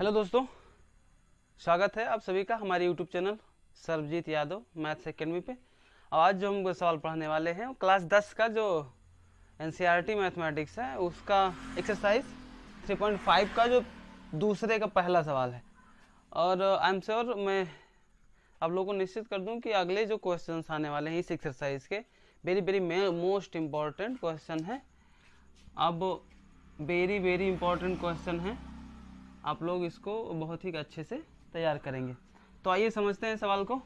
Hello दोस्तों, स्वागत है आप सभी का हमारे YouTube channel Sarvjeet Yadav Maths Academy पे। आज जो हम सवाल पढ़ने वाले हैं क्लास 10 का जो एनसीईआरटी मैथमेटिक्स है उसका एक्सरसाइज 3.5 का जो दूसरे का पहला सवाल है। और आई एम श्योर मैं आप लोगों को निश्चित कर दूं कि अगले जो क्वेश्चंस आने वाले हैं इस एक्सरसाइज के very very most important question है। अब वेरी इंपॉर्टेंट क्वेश्चन है, आप लोग इसको बहुत ही अच्छे से तैयार करेंगे। तो आइए समझते हैं सवाल को।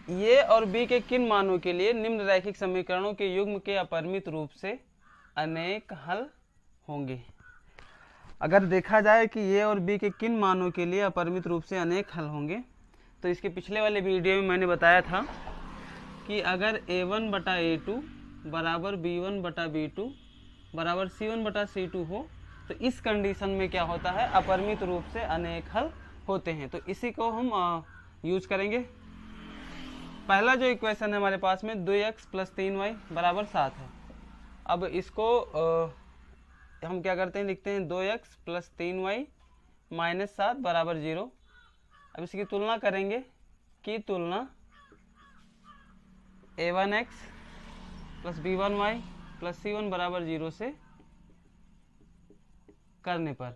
ए और बी के किन मानों के लिए निम्न रैखिक समीकरणों के युग्म के अपरिमित रूप से अनेक हल होंगे। अगर देखा जाए कि ए और बी के किन मानों के लिए अपरिमित रूप से अनेक हल होंगे, तो इसके पिछले वाले वीडियो में मैंने बताया था कि अगर a1 बटा a2 बराबर b1 बटा b2 बराबर c1 बटा c2 हो तो इस कंडीशन में क्या होता है, अपरिमित रूप से अनेक हल होते हैं। तो इसी को हम यूज करेंगे। पहला जो इक्वेशन है हमारे पास में 2x प्लस 3y बराबर 7 है। अब इसको हम क्या करते हैं, लिखते हैं 2x प्लस 3y माइनस 7 बराबर 0। अब इसकी तुलना करेंगे कि तुलना a1x plus b1y plus c1 बराबर 0 से करने पर,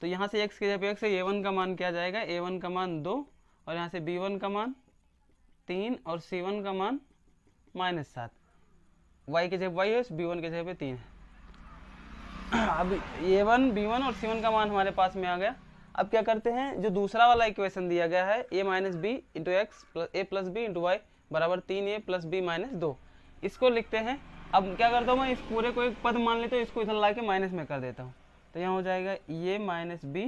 तो यहाँ से x की जगह x से a1 का मान क्या जाएगा, a1 का मान 2 और यहाँ से b1 का मान 3 और c1 का मान -7। y की जगह y है, b1 की जगह पे 3 है। अब a1 b1 और c1 का मान हमारे पास में आ गया। अब क्या करते हैं, जो दूसरा वाला इक्वेशन दिया गया है a minus B into X A plus B into Y बराबर 3a प्लस बी माइनस 2, इसको लिखते हैं। अब क्या करता हूँ मैं, इस पूरे को एक पद मान लेता हूँ, इसको इधर ला के माइनस में कर देता हूँ। तो यहाँ हो जाएगा ये minus B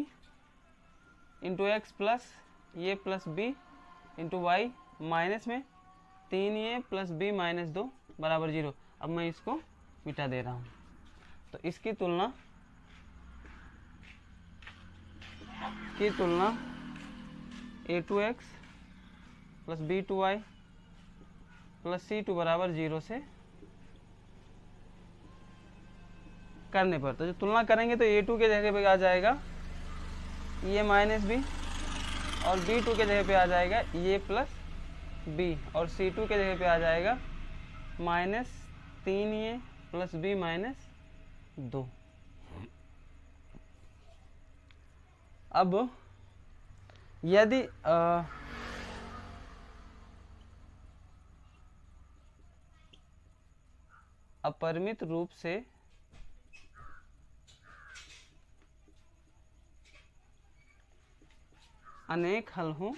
into x plus ये plus B into y minus में 3a प्लस बी माइनस 2 बराबर 0। अब मैं इसको मिटा दे रहा हूँ। तो इसकी तुलना a2x plus b2y plus c2 बराबर 0 से करने पर, तो जो तुलना करेंगे तो a2 के जगह पे आ जाएगा ये माइनस बी और b2 के जगह पे आ जाएगा ये प्लस बी और c2 के जगह पे आ जाएगा minus 3a plus B minus 2। अब यदि अपरिमित रूप से अनेक हल हों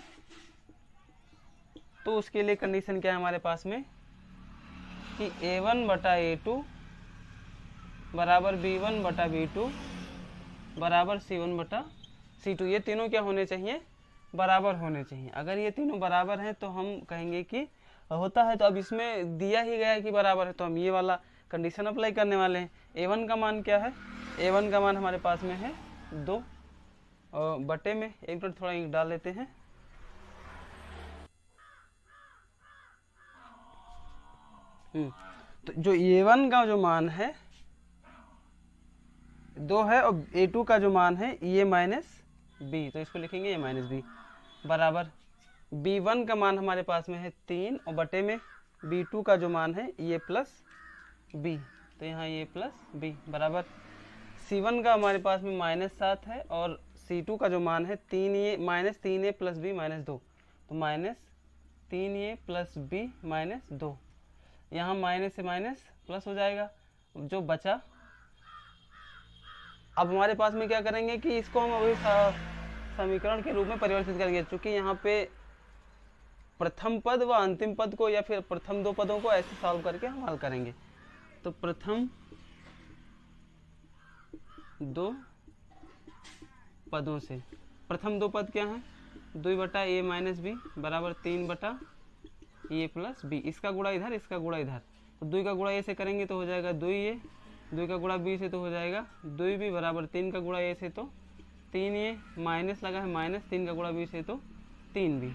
तो उसके लिए कंडीशन क्या है हमारे पास में कि a1 बटा a2 बराबर b1 बटा b2 बराबर c1 बटा c2, ये तीनों क्या होने चाहिए, बराबर होने चाहिए। अगर ये तीनों बराबर हैं तो हम कहेंगे कि होता है। तो अब इसमें दिया ही गया है कि बराबर है, तो हम ये वाला कंडीशन अप्लाई करने वाले हैं। a1 का मान क्या है, a1 का मान हमारे पास में है 2 बटे में एक मिनट थोड़ा ईंट डाल लेते हैं। तो जो a1 का जो मान है 2 है और a2 का जो मान है ये माइनस बी, तो इसको लिखेंगे ये माइनस बी बराबर b1 का मान हमारे पास में है 3 और बटे में b2 का जो मान है ये प्लस बी, तो यहाँ ये प्लस बी बराबर c1 का हमारे पास में -7 है और c2 का जो मान है 3a minus 3a plus B minus 2, तो minus 3a plus B minus 2, यहाँ माइनस से माइनस प्लस हो जाएगा जो बचा। अब हमारे पास में क्या करेंगे कि इसको हम अभी समीकरण के रूप में परिवर्तित करेंगे, चूंकि यहाँ पे प्रथम पद व अंतिम पद को या फिर प्रथम दो पदों को ऐसे सॉल्व करके हम हल करेंगे। तो प्रथम दो पदों से, प्रथम दो पद क्या हैं, 2 बटा ए माइनस बी बराबर 3 बटा ए प्लस बी, इसका गुणा इधर इसका गुणा इधर, तो 2 का गुणा ए से करेंगे तो हो जाएगा 2a, 2 का गुणा बी से तो हो जाएगा 2b बराबर 3 का गुणा ए से तो 3a माइनस लगा है माइनस 3 का गुणा बी से तो 3b।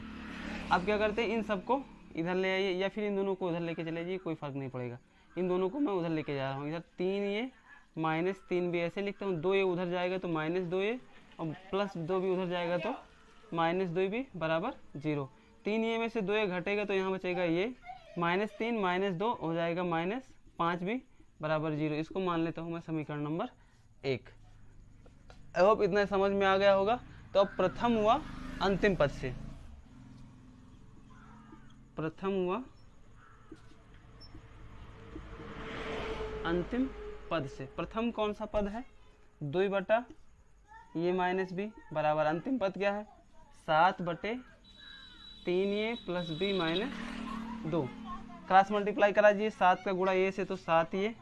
अब क्या करते हैं, इन सबको इधर ले आइए या फिर इन दोनों को उधर लेके चले जाइए, कोई फर्क नहीं पड़ेगा। इन दोनों को मैं उधर लेके जा रहा हूँ, इधर 3a माइनस 3b ऐसे लिखता हूँ, 2a उधर जाएगा तो -2a और प्लस 2 भी उधर जाएगा तो -2 भी बराबर 0। 3 ये में से 2 घटेगा तो यहाँ बचेगा ये -3 -2 हो जाएगा -5 भी बराबर 0। इसको मान लेता हूँ मैं समीकरण नंबर 1। आई होप इतना समझ में आ गया होगा। तो अब प्रथम हुआ अंतिम पद से, प्रथम हुआ अंतिम पद से। प्रथम कौन सा पद है? 2 बटा ये माइनस बी बराबर अंतिम पद क्या है? 7/3 ए प्लस बी -2। क्रॉस मल्टीप्लाई करा दीजिए, 7 का गुणा ए से तो 7 ए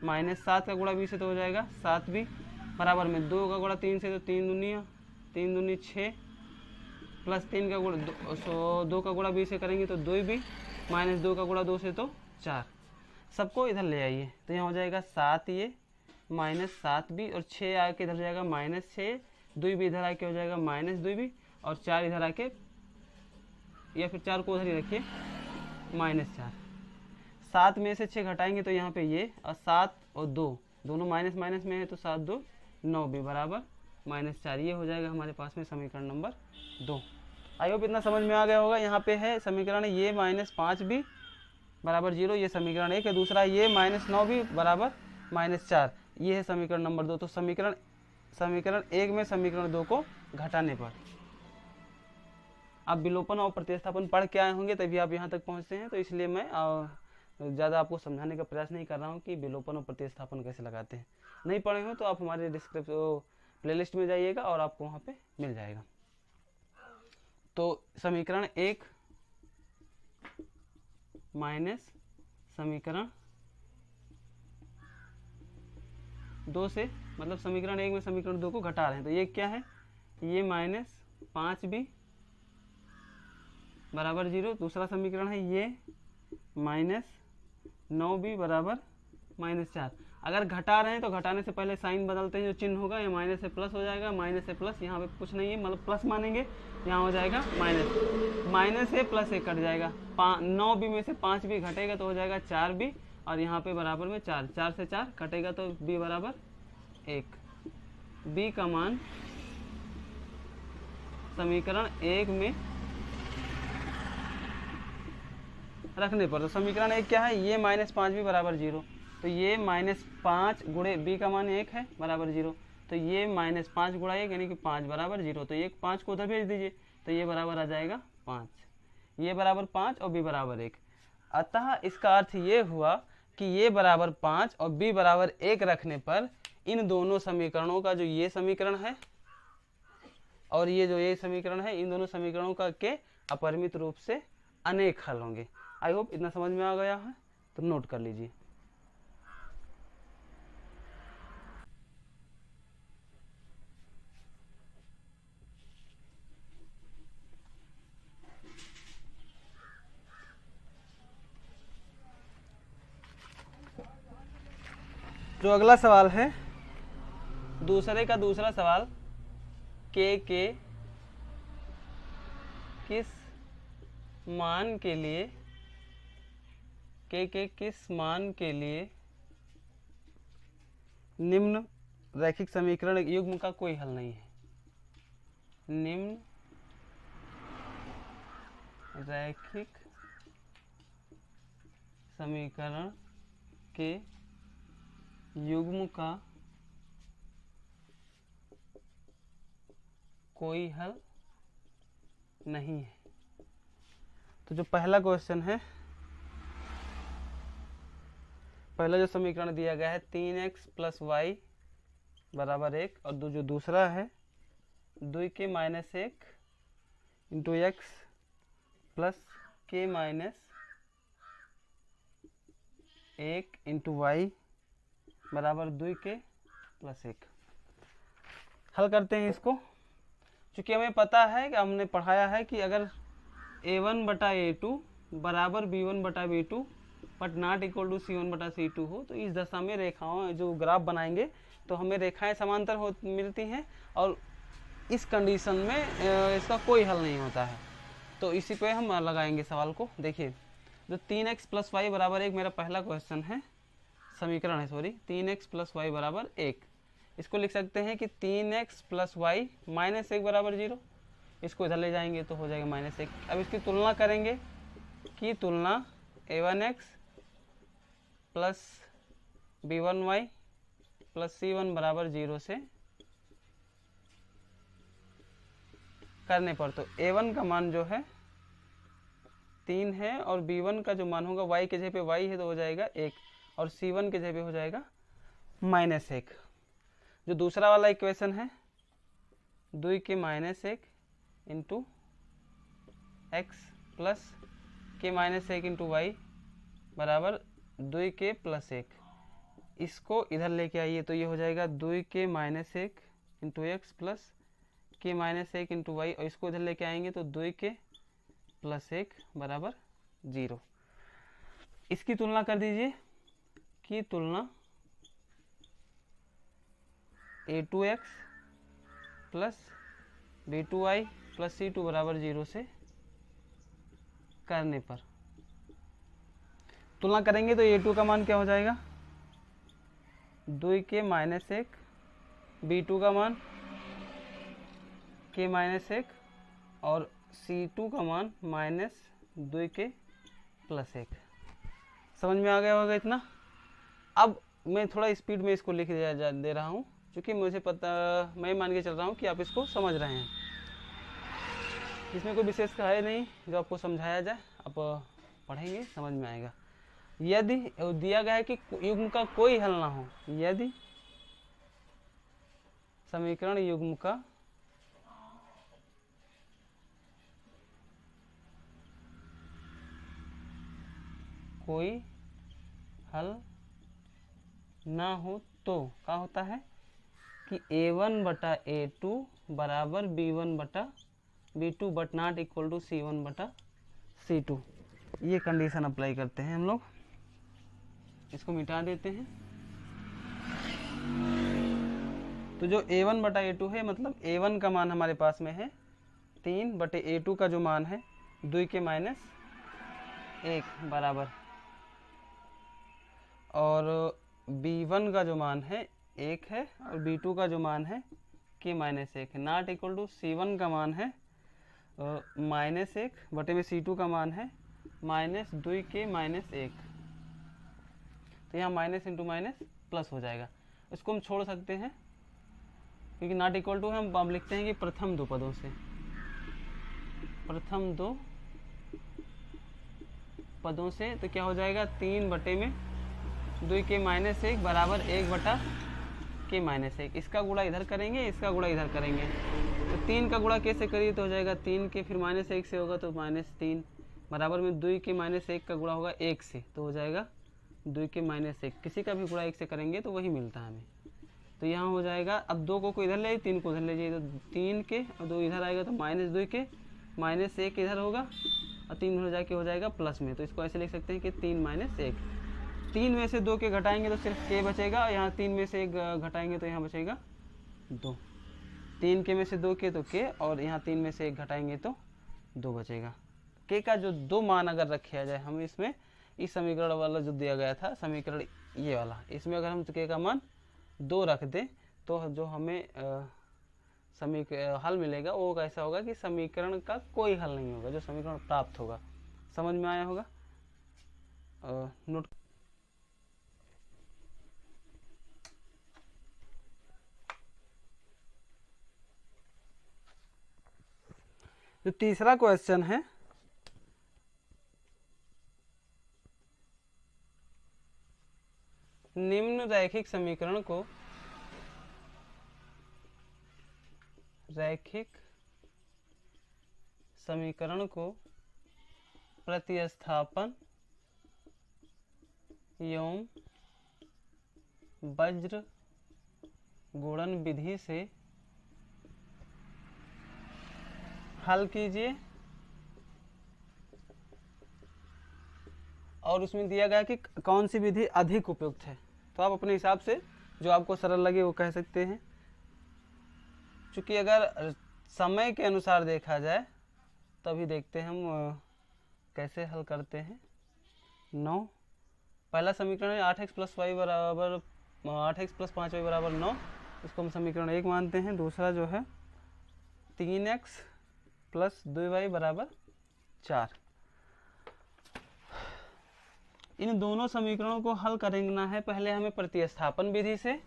-7 का गुणा बी से तो हो जाएगा 7 बी बराबर में 2 का गुणा 3 से तो 3 दूनी 6 प्लस 3 का गुणा 2 का गुणा बी से करेंगे तो 2 बी -2 का गुणा 2 से तो 4। सबको इधर ले आइए तो यहाँ हो जाएगा 7 ये -7 बी और 6 आके इधर जाएगा -6, 2 भी इधर आके हो जाएगा -2 बी और 4 इधर आके, या फिर 4 को उधर ही रखिए -4। 7 में से 6 घटाएंगे तो यहाँ पे ये और 7 और 2 दोनों माइनस माइनस में है तो 7 2 9 भी बराबर -4। ये हो जाएगा हमारे पास में समीकरण नंबर 2। आई होप इतना समझ में आ गया होगा। यहाँ पे है समीकरण ये -5 भी बराबर 0, ये समीकरण 1 है। दूसरा ये -9 भी बराबर -4, ये है समीकरण नंबर 2। तो समीकरण 1 में समीकरण 2 को घटाने पर आप विलोपन और प्रतिस्थापन पढ़ के आए होंगे तभी आप यहाँ तक पहुँचते हैं, तो इसलिए मैं ज़्यादा आपको समझाने का प्रयास नहीं कर रहा हूँ कि विलोपन और प्रतिस्थापन कैसे लगाते हैं। नहीं पढ़े हो तो आप हमारे डिस्क्रिप्शन प्लेलिस्ट में जाइएगा और आपको वहाँ पे मिल जाएगा। तो समीकरण 1 माइनस समीकरण 2 से, मतलब समीकरण 1 में समीकरण 2 को घटा रहे हैं तो ये क्या है? ये -5 बी बराबर 0। दूसरा समीकरण है ये -9 बी बराबर -4। अगर घटा रहे हैं तो घटाने से पहले साइन बदलते हैं, जो चिन्ह होगा ये माइनस से प्लस हो जाएगा, माइनस से प्लस, यहाँ पे कुछ नहीं है मतलब प्लस मानेंगे, यहाँ हो जाएगा माइनस से प्लस 1 कट जाएगा। 9 बी में से 5 बी घटेगा तो हो जाएगा 4 बी और यहाँ पे बराबर में 4, 4 से 4 कटेगा तो बी बराबर 1। बी का मान समीकरण 1 में रखने पर, तो समीकरण 1 क्या है? ये -5 बी बराबर 0, तो ये -5 गुणे बी का मान 1 है बराबर 0, तो ये -5 गुणा 1 यानी कि 5 बराबर 0। तो ये 5 को उधर भेज दीजिए तो ये बराबर आ जाएगा 5, ये बराबर 5 और बी बराबर 1। अतः इसका अर्थ ये हुआ कि ये बराबर 5 और बी बराबर 1 रखने पर इन दोनों समीकरणों का, जो ये समीकरण है और ये जो ये समीकरण है, इन दोनों समीकरणों का के अपरिमित रूप से अनेक हल होंगे। आई होप इतना समझ में आ गया है, तो नोट कर लीजिए। जो अगला सवाल है, दूसरे का दूसरा सवाल, के किस मान के लिए, के किस मान के लिए निम्न रैखिक समीकरण युग्म का कोई हल नहीं है। निम्न रैखिक समीकरण के युग्म का कोई हल नहीं है। तो जो पहला क्वेश्चन है, पहला जो समीकरण दिया गया है 3x + y बराबर 1, और जो दूसरा है 2 के -1 इंटू x प्लस के -1 इंटू y बराबर 2 के + 1। हल करते हैं इसको। चूँकि हमें पता है कि हमने पढ़ाया है कि अगर a1/a2 बराबर b1/b2 but not equal to c1/c2 हो तो इस दशा में रेखाओं जो ग्राफ बनाएंगे तो हमें रेखाएं समांतर मिलती हैं, और इस कंडीशन में इसका कोई हल नहीं होता है। तो इसी पे हम लगाएंगे सवाल को। देखिए, जो 3x + y बराबर 1 मेरा पहला क्वेश्चन है, समीकरण है, सॉरी, 3x + y बराबर 1। इसको लिख सकते हैं कि 3x प्लस वाई माइनस 1 बराबर 0। इसको इधर ले जाएंगे तो हो जाएगा -1। अब इसकी तुलना करेंगे कि तुलना a1x plus b1y plus c1 बराबर 0 से करने पर तो a1 का मान जो है 3 है और b1 का जो मान होगा y के जगह पे y है तो हो जाएगा 1 और c1 के जगह पे हो जाएगा -1। जो दूसरा वाला इक्वेशन है 2 के -1 इंटू एक्स प्लस के -1 इंटू वाई बराबर 2 के +1। इसको इधर लेके आइए तो ये हो जाएगा 2 के -1 इंटू एक्स प्लस के -1 इंटू वाई और इसको इधर लेके आएंगे तो 2 के +1 बराबर 0। इसकी तुलना कर दीजिए कि तुलना a2x plus b2y plus c2 बराबर 0 से करने पर तुलना करेंगे तो a2 का मान क्या हो जाएगा 2 के -1, b2 का मान के -1 और c2 का मान -2 के +1। समझ में आ गया होगा इतना। अब मैं थोड़ा स्पीड में इसको लिख दे रहा हूँ क्योंकि मुझे पता, मैं मान के चल रहा हूँ कि आप इसको समझ रहे हैं। इसमें कोई विशेष है नहीं जो आपको समझाया जाए, आप पढ़ेंगे समझ में आएगा। यदि दिया गया है कि युग्म का कोई हल ना हो, यदि समीकरण युग्म का कोई हल ना हो तो क्या होता है कि a1 बटा a2 बराबर b1 बटा b2 but not equal to c1 बटा c2। ये कंडीशन अप्लाई करते हैं हम लोग। इसको मिटा देते हैं तो जो a1 बटा a2 है, मतलब a1 का मान हमारे पास में है 3 बटे a2 का जो मान है 2 के -1 बराबर, और b1 का जो मान है 1 है और b2 का जो मान है के -1 नॉट इक्वल टू c1 का मान है -1 बटे में c2 का मान है -2 के -1। तो यहाँ माइनस इंटू माइनस प्लस हो जाएगा। इसको हम छोड़ सकते हैं क्योंकि नॉट इक्वल टू हम लिखते हैं कि प्रथम दो पदों से, प्रथम दो पदों से तो क्या हो जाएगा 3 बटे में 2 के -1 बराबर 1 बटा के -1। इसका गुणा इधर करेंगे, इसका गुणा इधर करेंगे तो 3 का गुणा कैसे करिए तो हो जाएगा 3 के फिर -1 से होगा तो -3 बराबर में 2 के -1 का गुणा होगा 1 से तो हो जाएगा 2 के -1। किसी का भी गुणा 1 से करेंगे तो वही मिलता है हमें। तो यहाँ हो जाएगा, अब 2 को इधर ले 3 को इधर ले जाइए तो 3 के और 2 इधर आएगा तो -2 के -1 इधर होगा और 3 हो जाके हो जाएगा प्लस में। तो इसको ऐसे लिख सकते हैं कि 3 -1। 3 में से 2 के घटाएंगे तो सिर्फ के बचेगा, यहाँ 3 में से 1 घटाएंगे तो यहाँ बचेगा 2। 3 के में से 2 के तो के, और यहाँ 3 में से 1 घटाएंगे तो 2 बचेगा। के का जो 2 मान अगर रखा जाए हम इसमें, इस समीकरण वाला जो दिया गया था समीकरण ये वाला, इसमें अगर हम के का मान 2 रख दें तो जो हमें हल मिलेगा वो कैसा होगा कि समीकरण का कोई हल नहीं होगा, जो समीकरण प्राप्त होगा। समझ में आया होगा। नोट जो तीसरा क्वेश्चन है, निम्न रैखिक समीकरण को प्रतिस्थापन एवं वज्र गुणन विधि से हल कीजिए। और उसमें दिया गया कि कौन सी विधि अधिक उपयुक्त है, तो आप अपने हिसाब से जो आपको सरल लगे वो कह सकते हैं। क्योंकि अगर समय के अनुसार देखा जाए तभी देखते हैं हम कैसे हल करते हैं। 9 पहला समीकरण है 8x प्लस 5y बराबर 9, इसको हम समीकरण 1 मानते हैं। दूसरा जो है 3x प्लस 2y बराबर 4। इन दोनों समीकरणों को हल करना है पहले हमें प्रतिस्थापन विधि से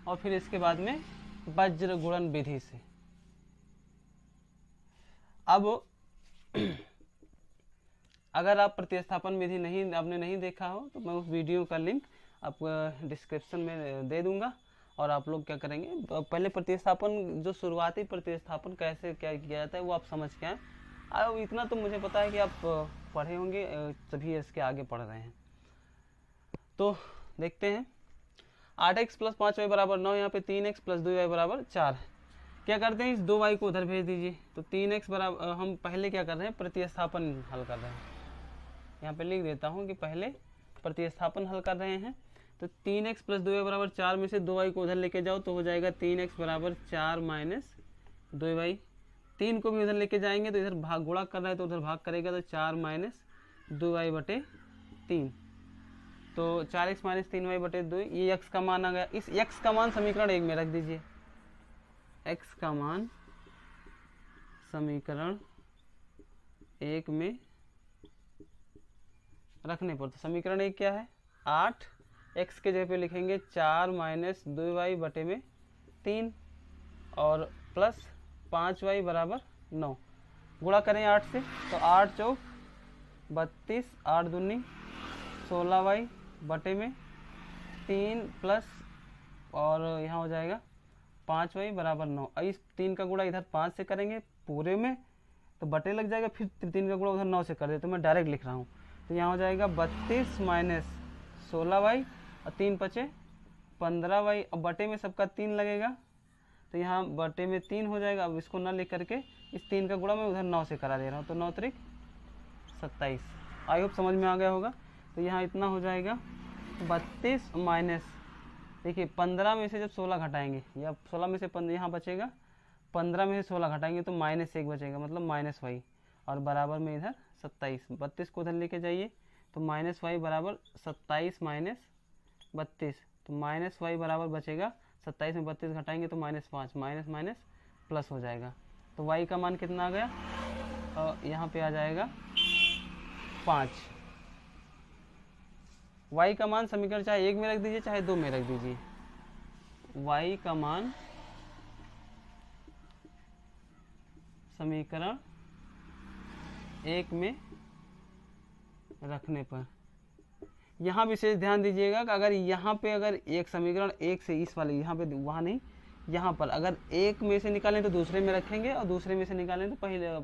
और फिर इसके बाद में वज्र गुणन विधि से। अब अगर आप प्रतिस्थापन विधि आपने नहीं देखा हो तो मैं उस वीडियो का लिंक आपको डिस्क्रिप्शन में दे दूंगा और आप लोग क्या करेंगे, पहले प्रतिस्थापन जो शुरुआती प्रतिस्थापन कैसे क्या किया जाता है वो आप समझ के आए। अब इतना तो मुझे पता है कि आप पढ़े होंगे, तभी इसके आगे पढ़ रहे हैं। तो देखते हैं 8x प्लस 5y बराबर 9, यहाँ पे 3x प्लस 2y बराबर 4 है। क्या करते हैं, इस 2y को उधर भेज दीजिए। तो 3x बराबर, हम पहले क्या कर रहे हैं, प्रतिस्थापन हल कर रहे हैं। यहाँ पे लिख देता हूँ कि पहले प्रतिस्थापन हल कर रहे हैं। तो 3x प्लस 2y बराबर 4 में से 2y को उधर लेके जाओ तो हो जाएगा 3x बराबर 4 माइनस 2y। 3 को भी उधर लेके जाएंगे तो इधर भाग गुणा कर रहा है तो उधर भाग करेगा तो 4 माइनस 2y बटे 3। तो 4x माइनस 3y बटे 2, ये x का मान आ गया। इस x का मान समीकरण 1 में रख दीजिए। x का मान समीकरण 1 में रखने पर तो समीकरण 1 क्या है, 8, x के जगह पे लिखेंगे 4 माइनस 2y बटे में 3 और प्लस 5y बराबर 9। गुणा करें 8 से तो 8 चौक 32, 8 दूनी 16y बटे में 3 प्लस और यहाँ हो जाएगा 5y बराबर 9। इस 3 का गुणा इधर 5 से करेंगे पूरे में तो बटे लग जाएगा, फिर 3 का गुणा उधर 9 से कर दे तो मैं डायरेक्ट लिख रहा हूँ। तो यहाँ हो जाएगा 32 माइनस 16y और 3 पचे 15y, और बटे में सबका 3 लगेगा तो यहाँ बटे में 3 हो जाएगा। अब इसको ना लिख करके इस 3 का गुणा मैं उधर 9 से करा दे रहा हूँ तो 9 त्रिक 27। आई होप समझ में आ गया होगा। तो यहाँ इतना हो जाएगा 32 माइनस, देखिए 15 में से जब 16 घटाएंगे या 16 में से 15 यहाँ बचेगा, 15 में से 16 घटाएंगे तो -1 बचेगा, मतलब माइनस वाई, और बराबर में इधर 27। 32 को उधर लेके जाइए तो माइनस वाई बराबर 27 माइनस 32, तो माइनस वाई बराबर बचेगा 27 में 32 घटाएंगे तो -5, माइनस माइनस प्लस हो जाएगा। तो वाई का मान कितना आ गया, और यहाँ पे आ जाएगा 5। y का मान समीकरण चाहे 1 में रख दीजिए चाहे 2 में रख दीजिए। y का मान समीकरण 1 में रखने पर यहाँ विशेष ध्यान दीजिएगा कि अगर यहाँ पे अगर एक समीकरण 1 से इस वाले यहाँ पे, वहाँ नहीं, यहाँ पर अगर 1 में से निकालें तो दूसरे में रखेंगे और दूसरे में से निकालें तो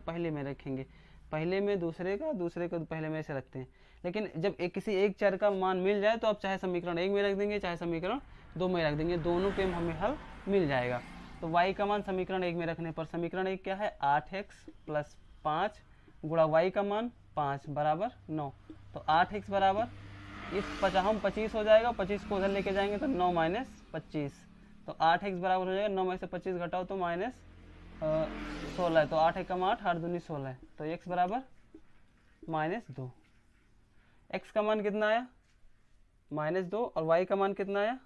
पहले में रखेंगे। पहले में दूसरे का, दूसरे को पहले में से रखते हैं। लेकिन जब किसी एक चर का मान मिल जाए तो आप चाहे समीकरण 1 में रख देंगे चाहे समीकरण 2 में रख देंगे, दोनों पे हमें हल मिल जाएगा। तो y का मान समीकरण 1 में रखने पर समीकरण 1 क्या है, 8x प्लस 5 गुणा y का मान 5 बराबर 9। तो 8x बराबर इस 25 हो जाएगा, 25 को उधर लेके जाएंगे तो 9 माइनस 25, तो 8x बराबर हो जाएगा 9 में से 25 घटाओ तो माइनस 16 है, तो 8 एकम 8, 8 दूनी 16 है, तो x बराबर -2। x का मान कितना आया, -2, और y का मान कितना आया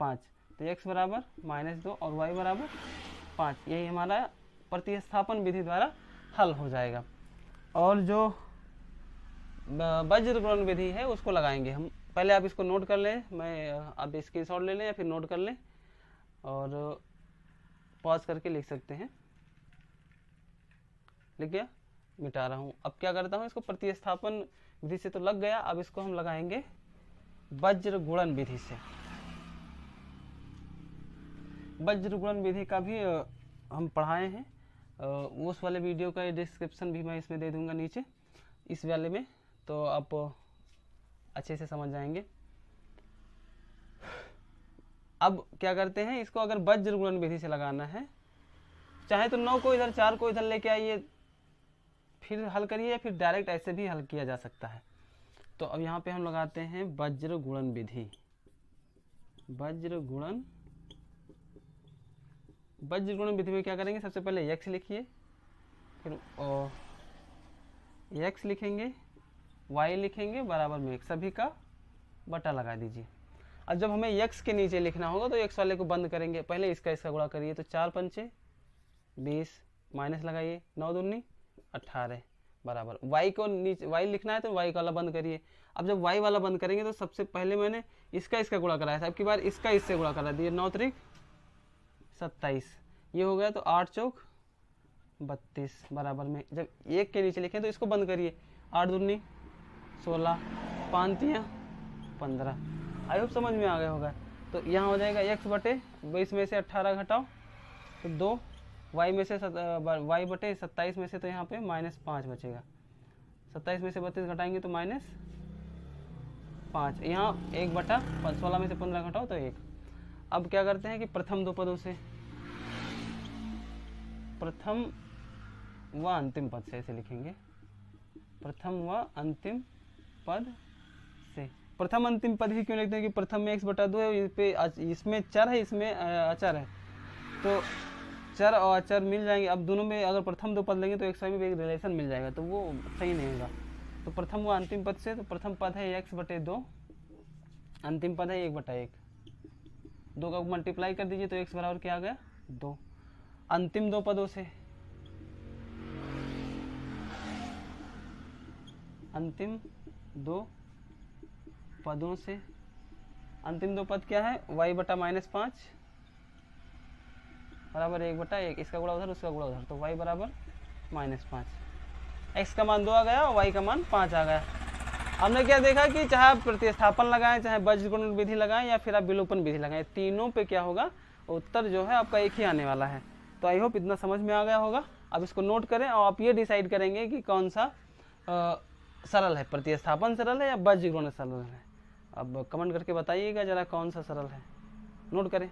5, तो x बराबर -2 और y बराबर 5। यही हमारा प्रतिस्थापन विधि द्वारा हल हो जाएगा। और जो वज्र गुणन विधि है उसको लगाएंगे हम। पहले आप इसको नोट कर लें, मैं आप स्क्रीनशॉट ले लें या फिर नोट कर लें और पॉज करके लिख सकते हैं। लिख गया, मिटा रहा हूँ। अब क्या करता हूँ, इसको प्रतिस्थापन विधि से तो लग गया, अब इसको हम लगाएंगे वज्र गुणन विधि से। वज्र गुणन विधि का भी हम पढ़ाए हैं, उस वाले वीडियो का डिस्क्रिप्शन भी मैं इसमें दे दूंगा नीचे इस वाले में, तो आप अच्छे से समझ जाएंगे। अब क्या करते हैं, इसको अगर वज्र गुणन विधि से लगाना है, चाहे तो 9 को इधर 4 को इधर लेके आइए फिर हल करिए, या फिर डायरेक्ट ऐसे भी हल किया जा सकता है। तो अब यहाँ पे हम लगाते हैं वज्र गुणन विधि। वज्र गुणन विधि में क्या करेंगे, सबसे पहले x लिखिए, फिर x लिखेंगे, y लिखेंगे, बराबर में सभी का बटा लगा दीजिए। अब जब हमें x के नीचे लिखना होगा तो x वाले को बंद करेंगे, पहले इसका गुणा करिए, तो 4 पंचे 20 माइनस लगाइए, 9 दूनी 18 बराबर y को नीचे y लिखना है तो y वाला बंद करिए। अब जब y वाला बंद करेंगे तो सबसे पहले मैंने इसका गुणा कराया था, अब की बार इसका इससे गुणा करा दिए, 9 त्रिक 27 ये हो गया, तो 8 चौक 32 बराबर में जब 1 के नीचे लिखें तो इसको बंद करिए, 8 दूनी 16 5 तियाँ 15। आई होप समझ में आ गया होगा। तो यहाँ हो जाएगा x बटे 20 में से 18 घटाओ तो 2, y में से y बटे 27 में से तो यहाँ पे -5 बचेगा, 27 में से 32 घटाएंगे तो -5, यहाँ 1 बटा 16 में से 15 घटाओ तो 1। अब क्या करते हैं कि प्रथम दो पदों से, प्रथम व अंतिम पद से ऐसे लिखेंगे, प्रथम व अंतिम पद से। प्रथम अंतिम पद ही क्यों लिखते हैं कि प्रथम में x/2 है, इसमें चर है इसमें अचर है, तो चर और अचर मिल जाएंगे। अब दोनों में अगर प्रथम दो पद लेंगे तो एक में एक रिलेशन मिल जाएगा, तो वो सही नहीं होगा। तो प्रथम व अंतिम पद से, तो प्रथम पद है x/2, अंतिम पद है 1/1, 2 का मल्टीप्लाई कर दीजिए तो x बराबर क्या आ गया 2। अंतिम दो पदों से, अंतिम दो पदों से, अंतिम दो पद क्या है y बटा -5 बराबर 1/1, इसका गुणा उधर उसका गुणा उधर, तो y बराबर -5, x का मान 2 आ गया और y का मान 5 आ गया। हमने क्या देखा कि चाहे आप प्रतिस्थापन लगाएं, चाहे बीजगणित विधि लगाएं या फिर आप विलोपन विधि लगाएं, तीनों पे क्या होगा उत्तर जो है आपका एक ही आने वाला है। तो आई होप इतना समझ में आ गया होगा। अब इसको नोट करें और आप ये डिसाइड करेंगे कि कौन सा सरल है, प्रतिस्थापन सरल है या बीजगणित सरल है। अब कमेंट करके बताइएगा जरा कौन सा सरल है, नोट करें।